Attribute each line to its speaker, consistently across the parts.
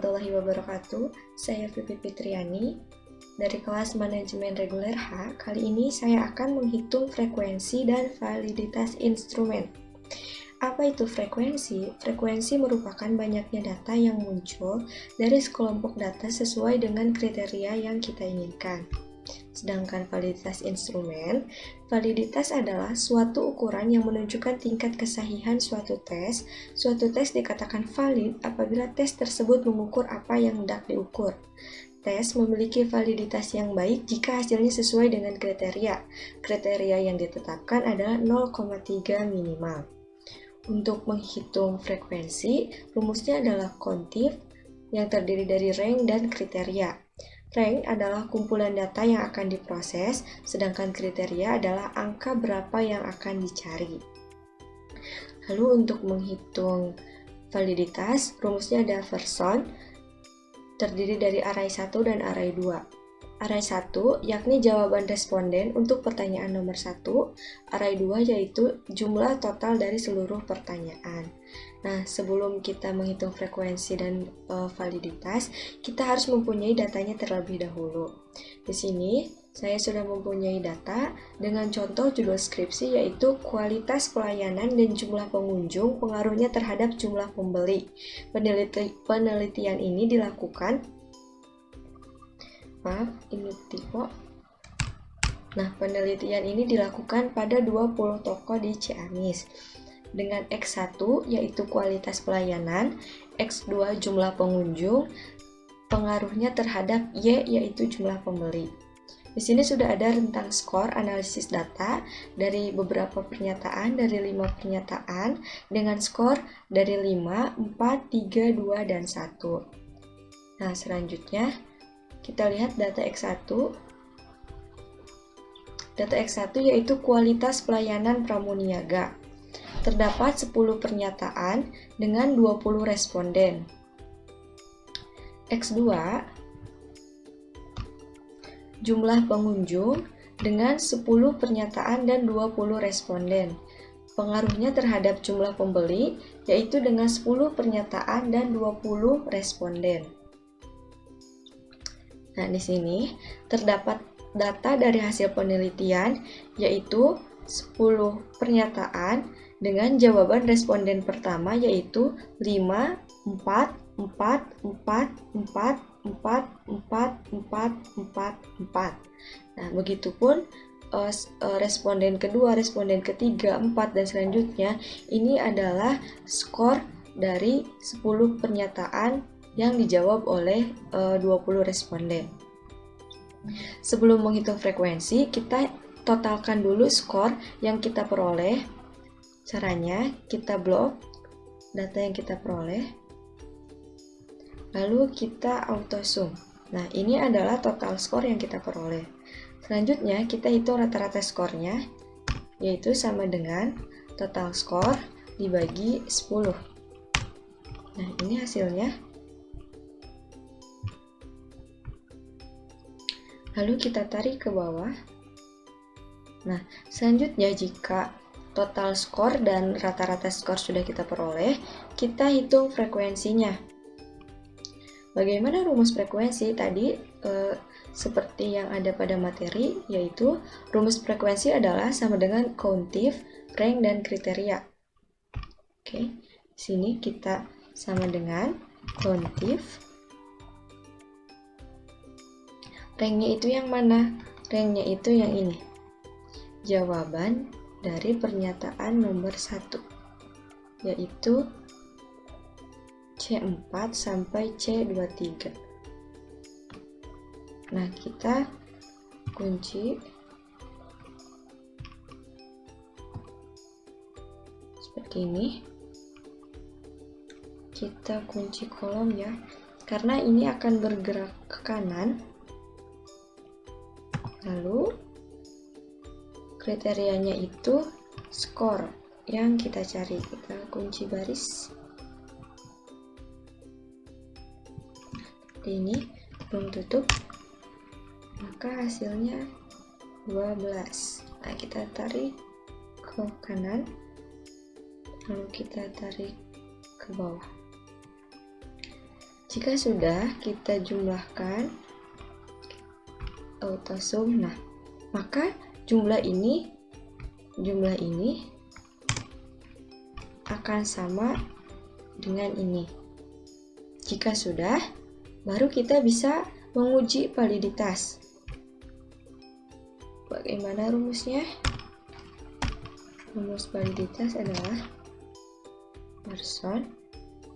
Speaker 1: warahmatullahi wabarakatuh. Saya Vivi Fitriani dari kelas Manajemen Reguler H. Kali ini saya akan menghitung frekuensi dan validitas instrumen. Apa itu frekuensi? Frekuensi merupakan banyaknya data yang muncul dari sekelompok data sesuai dengan kriteria yang kita inginkan. Sedangkan validitas instrumen, validitas adalah suatu ukuran yang menunjukkan tingkat kesahihan suatu tes. Suatu tes dikatakan valid apabila tes tersebut mengukur apa yang hendak diukur. Tes memiliki validitas yang baik jika hasilnya sesuai dengan kriteria. Kriteria yang ditetapkan adalah 0,3 minimal. Untuk menghitung frekuensi, rumusnya adalah kontif yang terdiri dari rank dan kriteria. Rank adalah kumpulan data yang akan diproses, sedangkan kriteria adalah angka berapa yang akan dicari. Lalu untuk menghitung validitas, rumusnya ada Verson, terdiri dari array 1 dan array 2. Array 1 yakni jawaban responden untuk pertanyaan nomor 1, array 2 yaitu jumlah total dari seluruh pertanyaan. Nah, sebelum kita menghitung frekuensi dan validitas, kita harus mempunyai datanya terlebih dahulu. Di sini, saya sudah mempunyai data dengan contoh judul skripsi yaitu kualitas pelayanan dan jumlah pengunjung pengaruhnya terhadap jumlah pembeli. Penelitian ini dilakukan penelitian ini dilakukan pada 20 toko di Ciamis dengan X1 yaitu kualitas pelayanan, X2 jumlah pengunjung, pengaruhnya terhadap Y yaitu jumlah pembeli. Di sini sudah ada rentang skor analisis data dari beberapa pernyataan, dari 5 pernyataan dengan skor dari 5, 4, 3, 2, dan 1. Nah, selanjutnya kita lihat data X1. Data X1 yaitu kualitas pelayanan pramuniaga. Terdapat 10 pernyataan dengan 20 responden. X2 jumlah pengunjung dengan 10 pernyataan dan 20 responden. Pengaruhnya terhadap jumlah pembeli yaitu dengan 10 pernyataan dan 20 responden. Nah, di sini terdapat data dari hasil penelitian yaitu 10 pernyataan dengan jawaban responden pertama yaitu 5, 4, 4, 4, 4, 4, 4, 4, 4, 4. Nah, begitupun responden kedua, responden ketiga, 4, dan selanjutnya. Ini adalah skor dari 10 pernyataan yang dijawab oleh 20 responden. Sebelum menghitung frekuensi, kita totalkan dulu skor yang kita peroleh. Caranya, kita blok data yang kita peroleh, lalu kita auto sum. Nah, ini adalah total skor yang kita peroleh. Selanjutnya, kita hitung rata-rata skornya, yaitu sama dengan total skor dibagi 10. Nah, ini hasilnya. Lalu kita tarik ke bawah. Nah, selanjutnya jika total skor dan rata-rata skor sudah kita peroleh, kita hitung frekuensinya. Bagaimana rumus frekuensi? Tadi seperti yang ada pada materi, yaitu rumus frekuensi adalah sama dengan kontif, rank, dan kriteria. Oke, di sini kita sama dengan kontif. Ranknya itu yang mana? Ranknya itu yang ini. Jawaban dari pernyataan nomor 1, yaitu C4 sampai C23. Nah, kita kunci seperti ini. Kita kunci kolom ya, karena ini akan bergerak ke kanan. Lalu kriterianya itu skor yang kita cari. Kita kunci baris. Ini belum tutup, maka hasilnya 12. Nah, kita tarik ke kanan, lalu kita tarik ke bawah. Jika sudah, kita jumlahkan autosum. Nah, maka jumlah ini akan sama dengan ini. Jika sudah, baru kita bisa menguji validitas. Bagaimana rumusnya? Rumus validitas adalah Pearson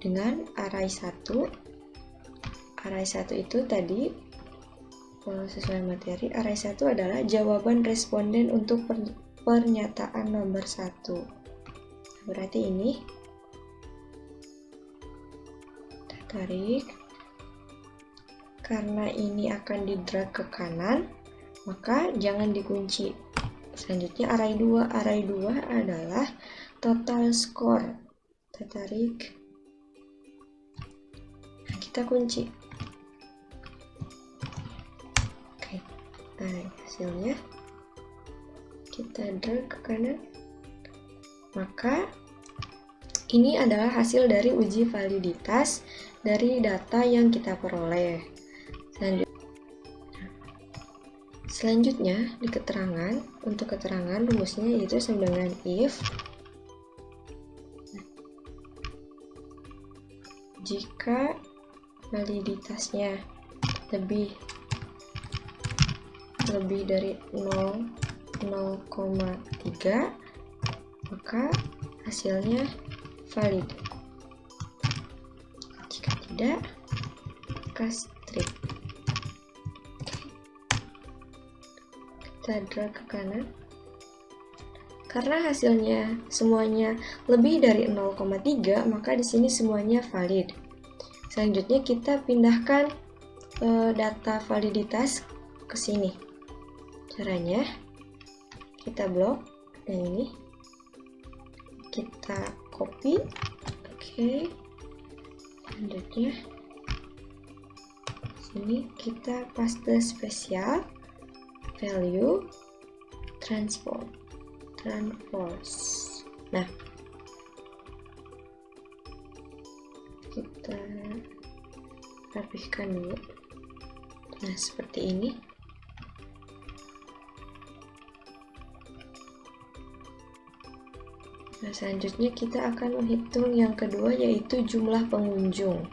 Speaker 1: dengan array 1. Array 1 itu tadi sesuai materi, array 1 adalah jawaban responden untuk pernyataan nomor 1. Berarti ini kita tarik. Karena ini akan di-drag ke kanan, maka jangan dikunci. Selanjutnya array 2. Array 2 adalah total score. Kita tarik. Nah, kita kunci. Oke. Nah, hasilnya kita drag ke kanan. Maka ini adalah hasil dari uji validitas dari data yang kita peroleh. Selanjutnya di keterangan, untuk keterangan rumusnya yaitu sama dengan if jika validitasnya lebih dari 0,3 maka hasilnya valid. Jika tidak, maka strip. Kita drag ke kanan. Karena hasilnya semuanya lebih dari 0,3, maka di sini semuanya valid. Selanjutnya kita pindahkan data validitas ke sini. Caranya kita blok dan ini kita copy. Oke. Selanjutnya sini kita paste spesial value transpose. Nah, kita rapihkan dulu. Nah, seperti ini. Nah, selanjutnya kita akan menghitung yang kedua, yaitu jumlah pengunjung.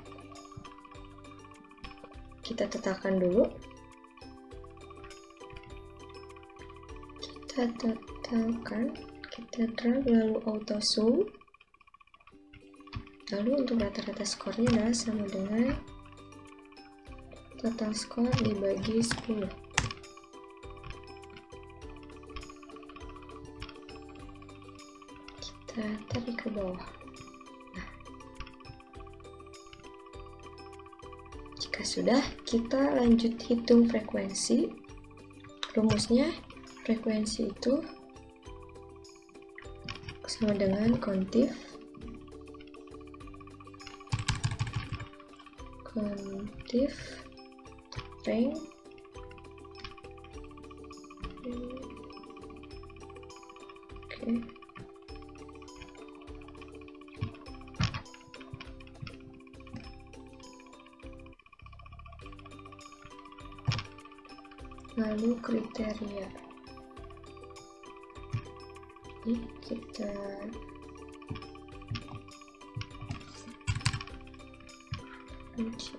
Speaker 1: Kita tetapkan dulu. Kita totalkan, kita drag lalu auto sum. Lalu untuk rata-rata skornya adalah sama dengan total skor dibagi 10. Kita tarik ke bawah. Nah, jika sudah, kita lanjut hitung frekuensi. Rumusnya frekuensi itu sama dengan kontif rank oke. Lalu kriteria. Ini kita kunci.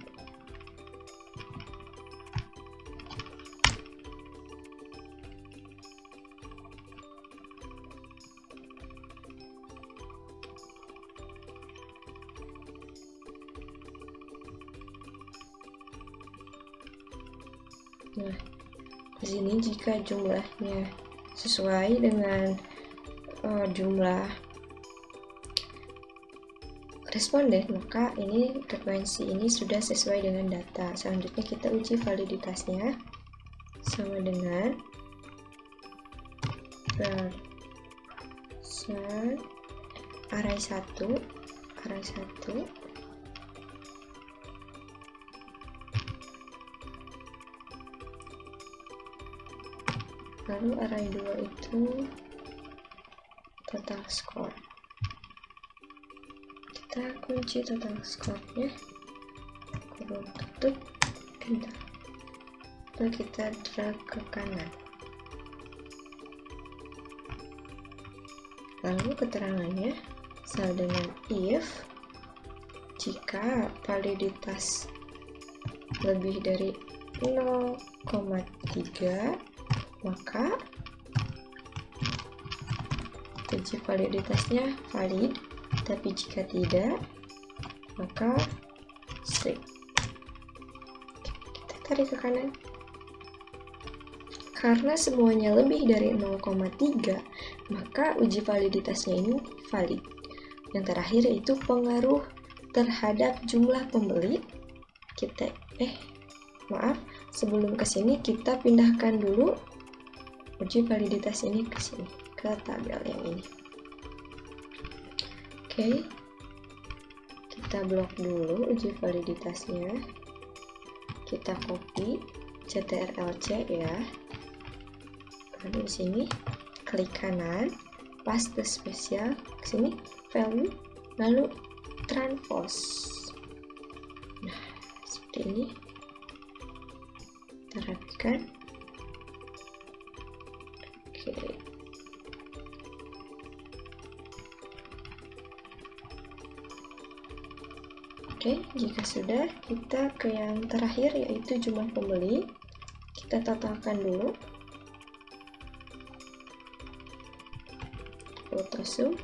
Speaker 1: Nah, di sini jika jumlahnya sesuai dengan jumlah responden, maka ini frekuensi ini sudah sesuai dengan data. Selanjutnya kita uji validitasnya sama dengan array 1 lalu array 2 itu total score. Kita kunci total score-nya. kurung tutup, enter. Lalu kita drag ke kanan. Lalu keterangannya sama dengan if jika validitas lebih dari 0,3 maka uji validitasnya valid, tapi jika tidak maka strike. Kita tarik ke kanan. Karena semuanya lebih dari 0,3 maka uji validitasnya ini valid. Yang terakhir yaitu pengaruh terhadap jumlah pembeli. Sebelum ke sini kita pindahkan dulu uji validitas ini ke sini, ke tabel yang ini. Oke, kita blok dulu uji validitasnya. Kita copy CTRL-C ya. Lalu di sini klik kanan, paste spesial ke sini, value, lalu transpose. Nah, seperti ini. Kita rapikan. Oke. Oke, jika sudah, kita ke yang terakhir yaitu jumlah pembeli. Kita totalkan dulu. Ultrasum.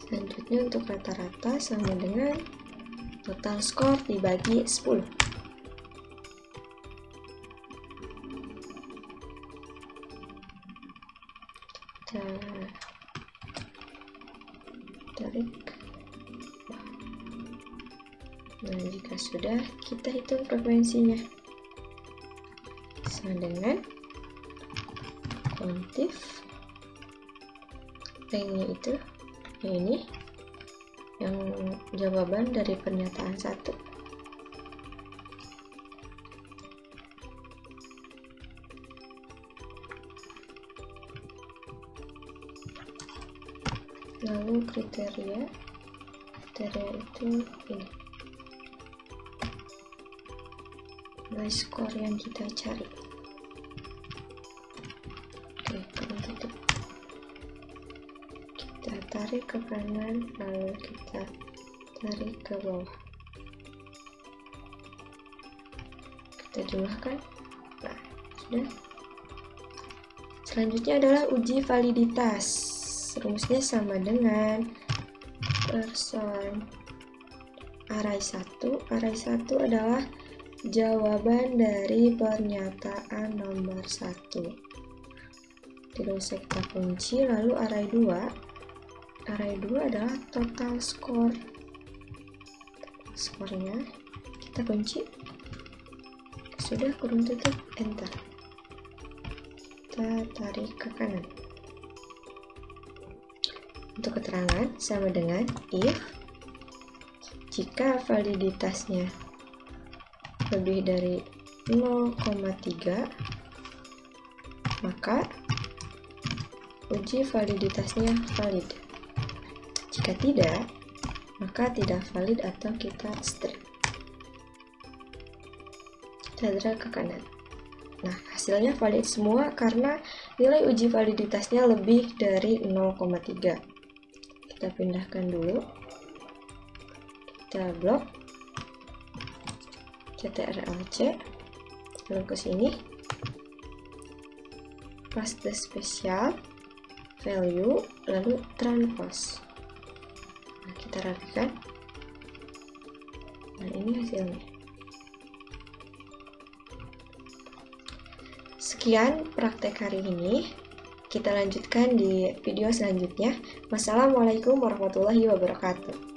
Speaker 1: Selanjutnya untuk rata-rata sama dengan total skor dibagi 10. Kita tarik. Nah, jika sudah, kita hitung frekuensinya sama dengan kuantif ranknya itu yang ini, yang jawaban dari pernyataan 1. Lalu kriteria itu ini, nilai skor yang kita cari. Oke, kurung tutup. Kita tarik ke kanan, lalu kita tarik ke bawah. Kita jumlahkan. Nah, sudah. Selanjutnya adalah uji validitas. Rumusnya sama dengan person array 1. Array 1 adalah jawaban dari pernyataan nomor 1. Terus kita kunci, lalu array 2. Array 2 adalah total skor. Skornya kita kunci. Sudah, kurung tutup, enter. Kita tarik ke kanan. Untuk keterangan sama dengan if jika validitasnya lebih dari 0,3 maka uji validitasnya valid. Jika tidak, maka tidak valid atau kita strike. Kita drag ke kanan. Nah, hasilnya valid semua karena nilai uji validitasnya lebih dari 0,3. Kita pindahkan dulu. Kita blok CTRL-C, lalu ke sini, paste spesial, value, lalu transpose. Nah, kita rapikan. Nah, ini hasilnya. Sekian praktek hari ini. Kita lanjutkan di video selanjutnya. Wassalamualaikum warahmatullahi wabarakatuh.